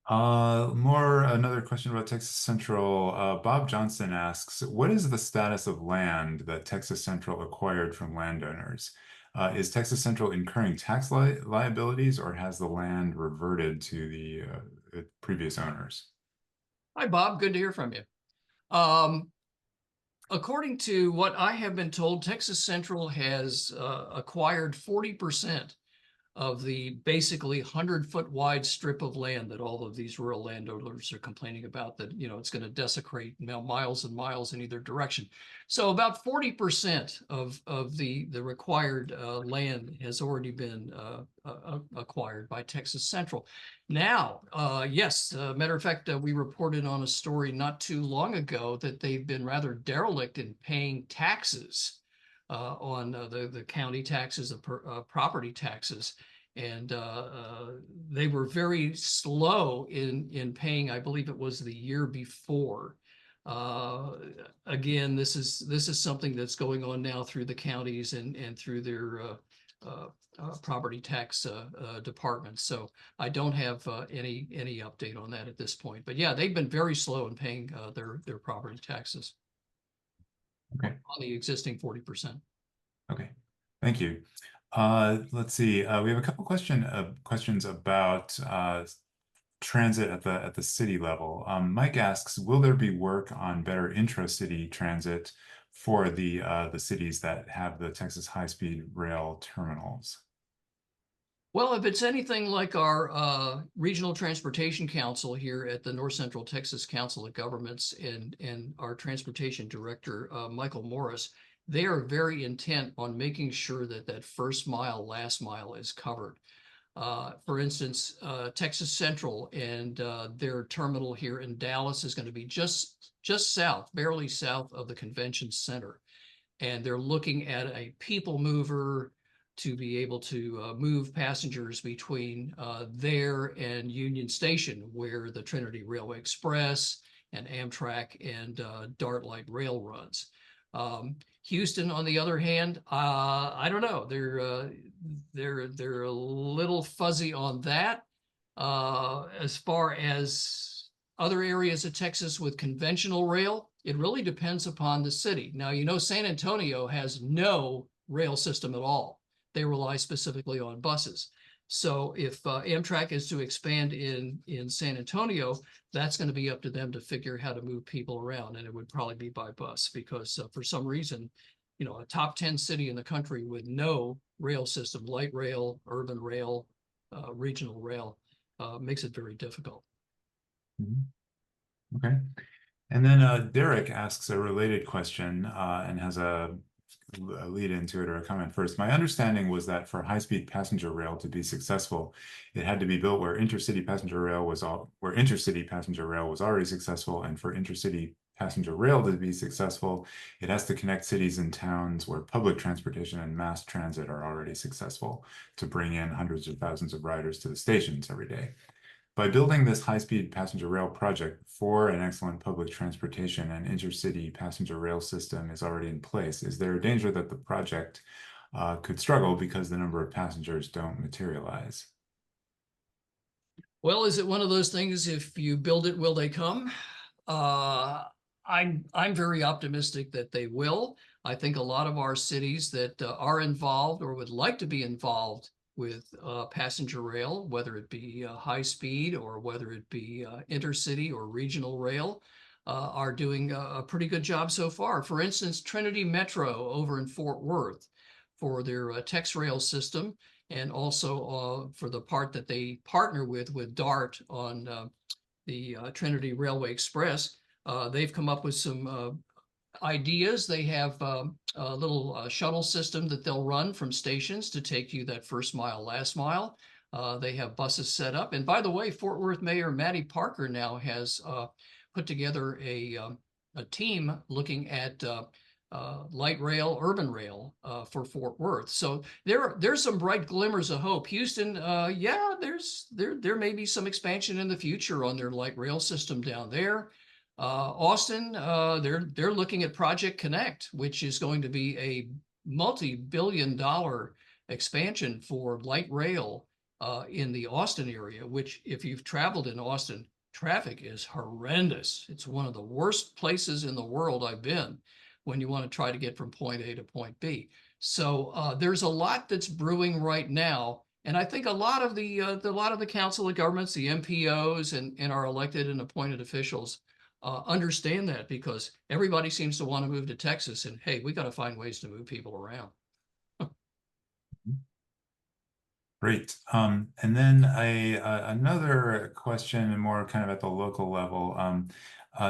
Another question about Texas Central. Bob Johnson asks, what is the status of land that Texas Central acquired from landowners? Is Texas Central incurring tax liabilities, or has the land reverted to the previous owners?
Hi, Bob. Good to hear from you. According to what I have been told, Texas Central has acquired 40% of the basically 100-foot wide strip of land that all of these rural landowners are complaining about, that, you know, it's going to desecrate miles and miles in either direction. So about 40% of the required land has already been acquired by Texas Central. Now, yes, matter of fact, we reported on a story not too long ago that they've been rather derelict in paying taxes on the county taxes, the property taxes. And they were very slow in paying. I believe it was the year before. Again, this is something that's going on now through the counties and through their property tax departments. So I don't have any update on that at this point. But yeah, they've been very slow in paying their property taxes.
Okay.
On the existing 40%.
Okay, thank you. Let's see. We have a couple questions about transit at the city level. Mike asks, will there be work on better intra-city transit for the cities that have the Texas high-speed rail terminals?
Well, if it's anything like our Regional Transportation Council here at the North Central Texas Council of Governments and our Transportation Director, Michael Morris, they are very intent on making sure that that first mile, last mile is covered. For instance, Texas Central and their terminal here in Dallas is going to be just south, barely south of the convention center. And they're looking at a people mover to be able to move passengers between there and Union Station, where the Trinity Railway Express and Amtrak and Dart Light Rail runs. Houston, on the other hand, I don't know. They're a little fuzzy on that. As far as other areas of Texas with conventional rail, it really depends upon the city. Now, you know, San Antonio has no rail system at all. They rely specifically on buses. So if Amtrak is to expand in San Antonio, that's going to be up to them to figure how to move people around. And it would probably be by bus because for some reason, you know, a top 10 city in the country with no rail system, light rail, urban rail, regional rail, makes it very difficult.
Mm-hmm. Okay. And then Derek asks a related question and has a lead into it or a comment first. My understanding was that for high-speed passenger rail to be successful, it had to be built where intercity passenger rail was already successful, and for intercity passenger rail to be successful, it has to connect cities and towns where public transportation and mass transit are already successful to bring in hundreds of thousands of riders to the stations every day. By building this high-speed passenger rail project for an excellent public transportation and intercity passenger rail system is already in place, is there a danger that the project could struggle because the number of passengers don't materialize?
Well, is it one of those things, if you build it, will they come? I'm very optimistic that they will. I think a lot of our cities that are involved or would like to be involved with passenger rail, whether it be high speed or whether it be intercity or regional rail, are doing a pretty good job so far. For instance, Trinity Metro over in Fort Worth for their Tex Rail system, and also for the part that they partner with DART on the Trinity Railway Express. They've come up with some ideas. They have a little shuttle system that they'll run from stations to take you that first mile, last mile. They have buses set up. And by the way, Fort Worth Mayor Matty Parker now has put together a team looking at light rail, urban rail for Fort Worth. So there's some bright glimmers of hope. Houston, yeah, there may be some expansion in the future on their light rail system down there. Austin, they're looking at Project Connect, which is going to be a multi-billion-dollar expansion for light rail in the Austin area, which, if you've traveled in Austin, traffic is horrendous. It's one of the worst places in the world I've been when you want to try to get from point A to point B. So there's a lot that's brewing right now. And I think a lot of the Council of Governments, the MPOs and our elected and appointed officials understand that, because everybody seems to want to move to Texas, and hey, we got to find ways to move people around.
Great. And then another question, and more kind of at the local level.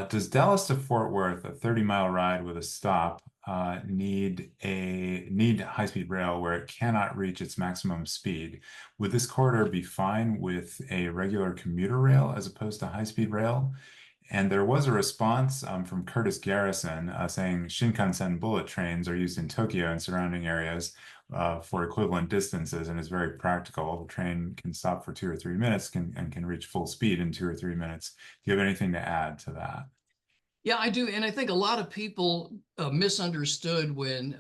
Does Dallas to Fort Worth, a 30-mile ride with a stop, need high-speed rail where it cannot reach its maximum speed? Would this corridor be fine with a regular commuter rail as opposed to high-speed rail? And there was a response from Curtis Garrison saying Shinkansen bullet trains are used in Tokyo and surrounding areas for equivalent distances and is very practical. The train can stop for 2 or 3 minutes and can reach full speed in 2 or 3 minutes. Do you have anything to add to that?
Yeah, I do, and I think a lot of people misunderstood when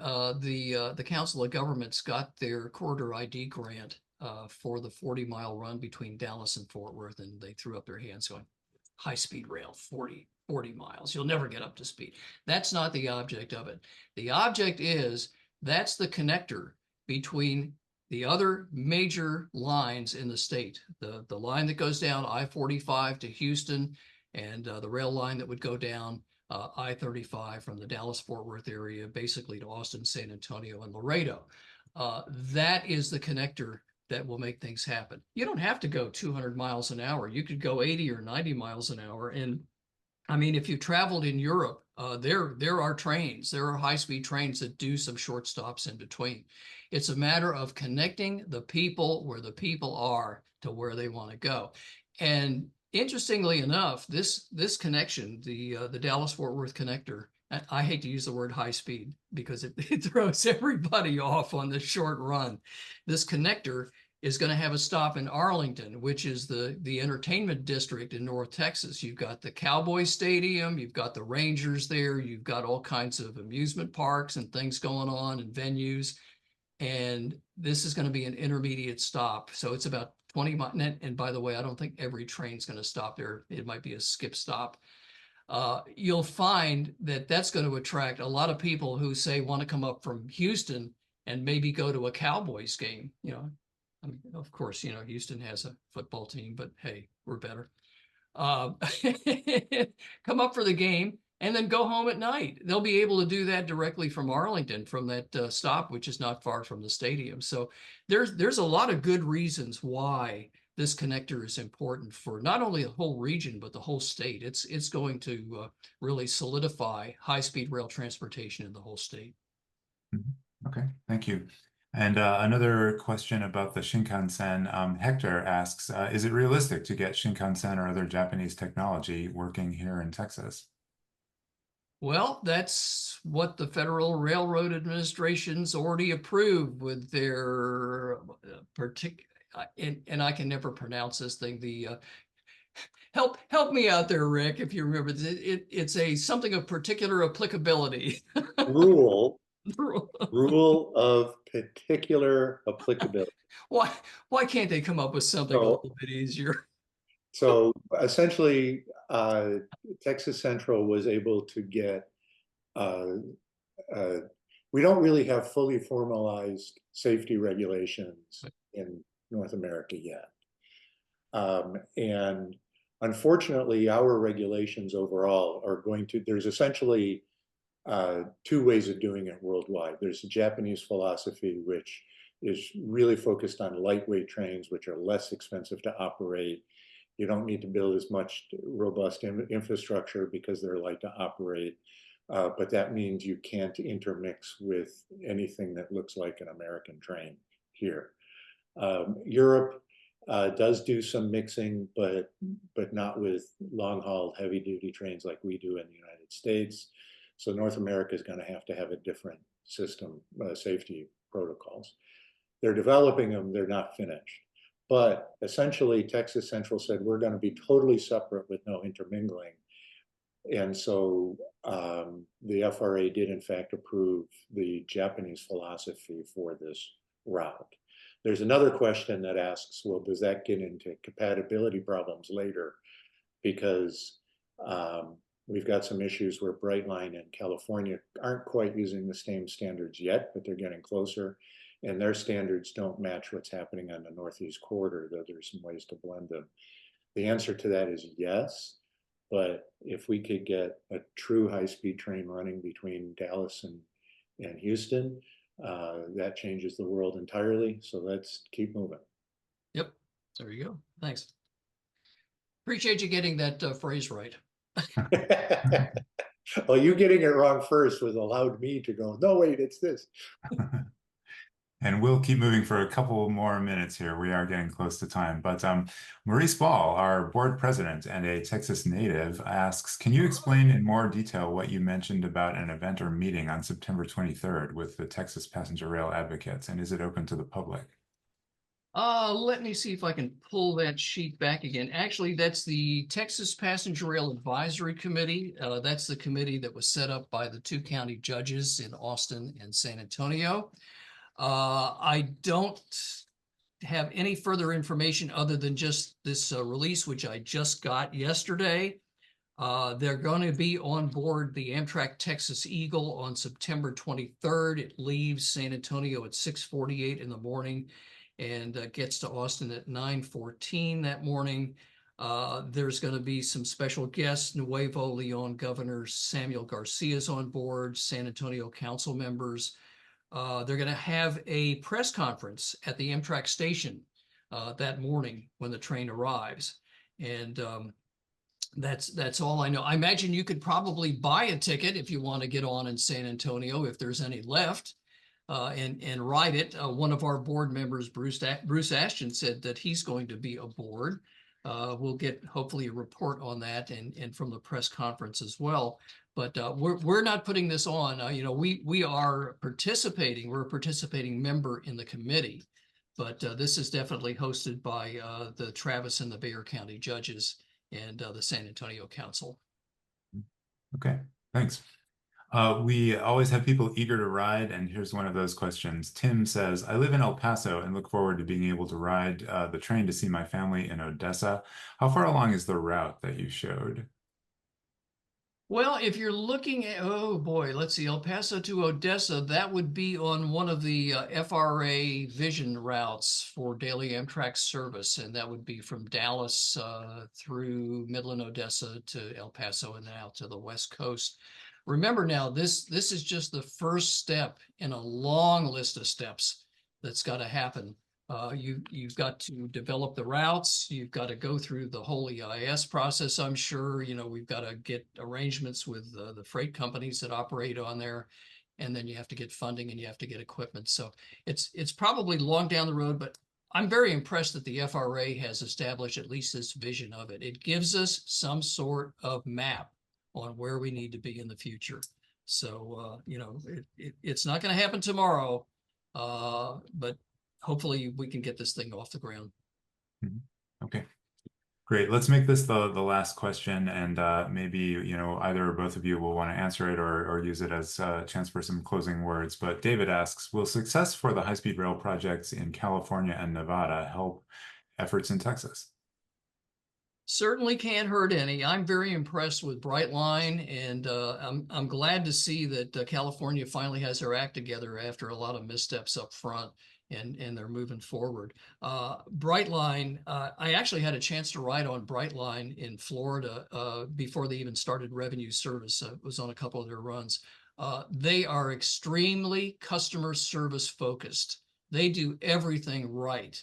the Council of Governments got their corridor ID grant for the 40-mile run between Dallas and Fort Worth, and they threw up their hands going, high-speed rail, 40 miles. You'll never get up to speed. That's not the object of it. The object is that's the connector between the other major lines in the state. The line that goes down I-45 to Houston, and the rail line that would go down I-35 from the Dallas-Fort Worth area, basically to Austin, San Antonio, and Laredo. That is the connector that will make things happen. You don't have to go 200 miles an hour. You could go 80 or 90 miles an hour. And I mean, if you traveled in Europe, there are trains, there are high-speed trains that do some short stops in between. It's a matter of connecting the people where the people are to where they want to go. And interestingly enough, this connection, the Dallas-Fort Worth connector, I hate to use the word high speed because it throws everybody off on the short run. This connector is going to have a stop in Arlington, which is the entertainment district in North Texas. You've got the Cowboy Stadium, you've got the Rangers there, you've got all kinds of amusement parks and things going on and venues. And this is going to be an intermediate stop. So it's about 20 miles. And by the way, I don't think every train's going to stop there. It might be a skip stop. You'll find that that's going to attract a lot of people who say want to come up from Houston and maybe go to a Cowboys game. You know, I mean, of course, you know, Houston has a football team, but hey, we're better. Come up for the game and then go home at night. They'll be able to do that directly from Arlington, from that stop, which is not far from the stadium. So there's a lot of good reasons why this connector is important for not only the whole region, but the whole state. It's going to really solidify high-speed rail transportation in the whole state.
Okay, thank you. And another question about the Shinkansen. Hector asks, is it realistic to get Shinkansen or other Japanese technology working here in Texas?
Well, that's what the Federal Railroad Administration's already approved with their particular, and I can never pronounce this thing, the help me out there, Rick, if you remember. It's a something of particular applicability.
Rule of particular applicability.
Why can't they come up with something a little bit easier?
So essentially, Texas Central was able to get, we don't really have fully formalized safety regulations in North America yet. And unfortunately, our regulations overall are going to, there's essentially two ways of doing it worldwide. There's the Japanese philosophy, which is really focused on lightweight trains, which are less expensive to operate. You don't need to build as much robust infrastructure because they're light to operate. But that means you can't intermix with anything that looks like an American train here. Europe does do some mixing, but not with long-haul heavy-duty trains like we do in the United States. So North America is going to have a different system, safety protocols. They're developing them, they're not finished. But essentially, Texas Central said, we're going to be totally separate with no intermingling. And so the FRA did, in fact, approve the Japanese philosophy for this route. There's another question that asks, well, does that get into compatibility problems later? Because we've got some issues where Brightline and California aren't quite using the same standards yet, but they're getting closer. And their standards don't match what's happening on the Northeast corridor, though there's some ways to blend them. The answer to that is yes. But if we could get a true high-speed train running between Dallas and Houston, that changes the world entirely. So let's keep moving.
Yep. There you go. Thanks. Appreciate you getting that phrase right.
Well, you getting it wrong first was allowed me to go, no, wait, it's this.
And we'll keep moving for a couple more minutes here. We are getting close to time. But Maurice Ball, our board president and a Texas native, asks, can you explain in more detail what you mentioned about an event or meeting on September 23rd with the Texas Passenger Rail Advocates? And is it open to the public?
Let me see if I can pull that sheet back again. Actually, that's the Texas Passenger Rail Advisory Committee. That's the committee that was set up by the two county judges in Austin and San Antonio. I don't have any further information other than just this release, which I just got yesterday. They're going to be on board the Amtrak Texas Eagle on September 23rd. It leaves San Antonio at 6:48 in the morning and gets to Austin at 9:14 that morning. There's going to be some special guests. Nuevo Leon Governor Samuel Garcia is on board, San Antonio council members. They're going to have a press conference at the Amtrak station that morning when the train arrives. And that's all I know. I imagine you could probably buy a ticket if you want to get on in San Antonio, if there's any left, and ride it. One of our board members, Bruce Ashton, said that he's going to be aboard. We'll get hopefully a report on that and from the press conference as well. But we're not putting this on. We are participating. We're a participating member in the committee, but this is definitely hosted by the Travis and the Bexar County judges and the San Antonio Council.
Okay, thanks. We always have people eager to ride, and here's one of those questions. Tim says, I live in El Paso and look forward to being able to ride the train to see my family in Odessa. How far along is the route that you showed?
Well, if you're looking at, oh boy, let's see, El Paso to Odessa, that would be on one of the FRA Vision routes for daily Amtrak service, and that would be from Dallas through Midland, Odessa to El Paso and then out to the West Coast. Remember now, this is just the first step in a long list of steps that's got to happen. You've got to develop the routes. You've got to go through the whole EIS process. I'm sure, we've got to get arrangements with the freight companies that operate on there. And then you have to get funding and you have to get equipment. So it's probably long down the road, but I'm very impressed that the FRA has established at least this vision of it. It gives us some sort of map on where we need to be in the future. So, it's not going to happen tomorrow, but hopefully we can get this thing off the ground.
Okay, great. Let's make this the last question, and maybe either or both of you will want to answer it or use it as a chance for some closing words. But David asks, will success for the high-speed rail projects in California and Nevada help efforts in Texas?
Certainly can't hurt any. I'm very impressed with Brightline, and I'm glad to see that California finally has their act together after a lot of missteps up front, and they're moving forward. Brightline, I actually had a chance to ride on Brightline in Florida before they even started revenue service. I was on a couple of their runs. They are extremely customer service focused. They do everything right.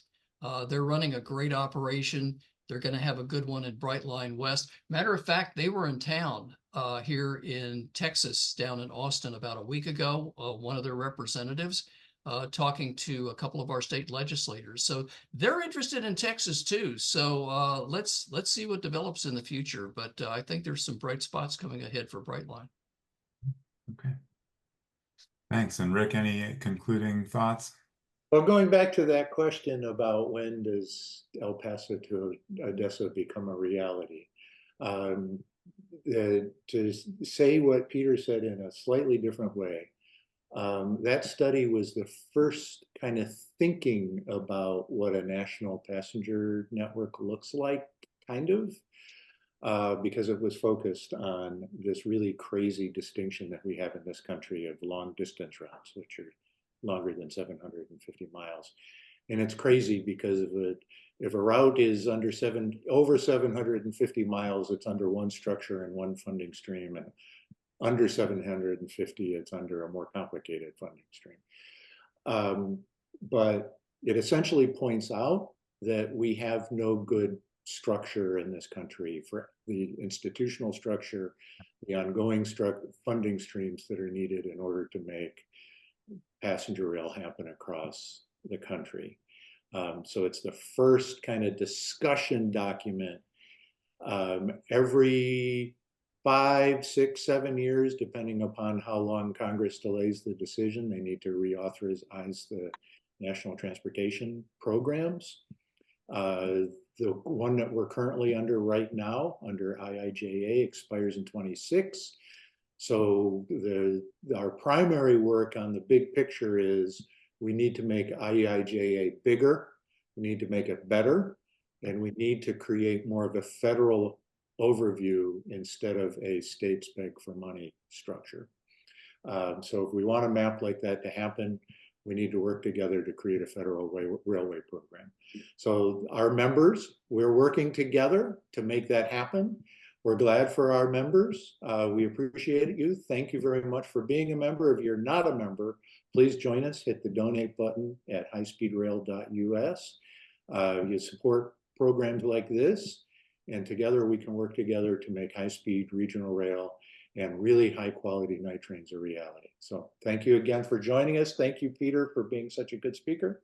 They're running a great operation. They're going to have a good one in Brightline West. Matter of fact, they were in town here in Texas, down in Austin about a week ago, one of their representatives talking to a couple of our state legislators. So they're interested in Texas too. So let's see what develops in the future. But I think there's some bright spots coming ahead for Brightline.
Okay. Thanks. And Rick, any concluding thoughts?
Well, going back to that question about when does El Paso to Odessa become a reality, to say what Peter said in a slightly different way, that study was the first kind of thinking about what a national passenger network looks like, kind of, because it was focused on this really crazy distinction that we have in this country of long distance routes, which are longer than 750 miles. And it's crazy because if a route is over 750 miles, it's under one structure and one funding stream, and under 750, it's under a more complicated funding stream. But it essentially points out that we have no good structure in this country for the institutional structure, the ongoing funding streams that are needed in order to make passenger rail happen across the country. So it's the first kind of discussion document. Every 5, 6, 7 years, depending upon how long Congress delays the decision, they need to reauthorize the national transportation programs. The one that we're currently under right now, under IIJA, expires in 26. So our primary work on the big picture is we need to make IIJA bigger, we need to make it better, and we need to create more of a federal overview instead of a states beg for money structure. So if we want a map like that to happen, we need to work together to create a federal railway program. So our members, we're working together to make that happen. We're glad for our members. We appreciate you. Thank you very much for being a member. If you're not a member, please join us. Hit the donate button at highspeedrail.us. You support programs like this, and together we can work together to make high-speed regional rail and really high-quality night trains a reality. So thank you again for joining us. Thank you, Peter, for being such a good speaker.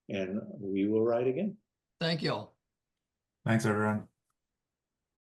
And we will ride again.
Thank you all.
Thanks, everyone.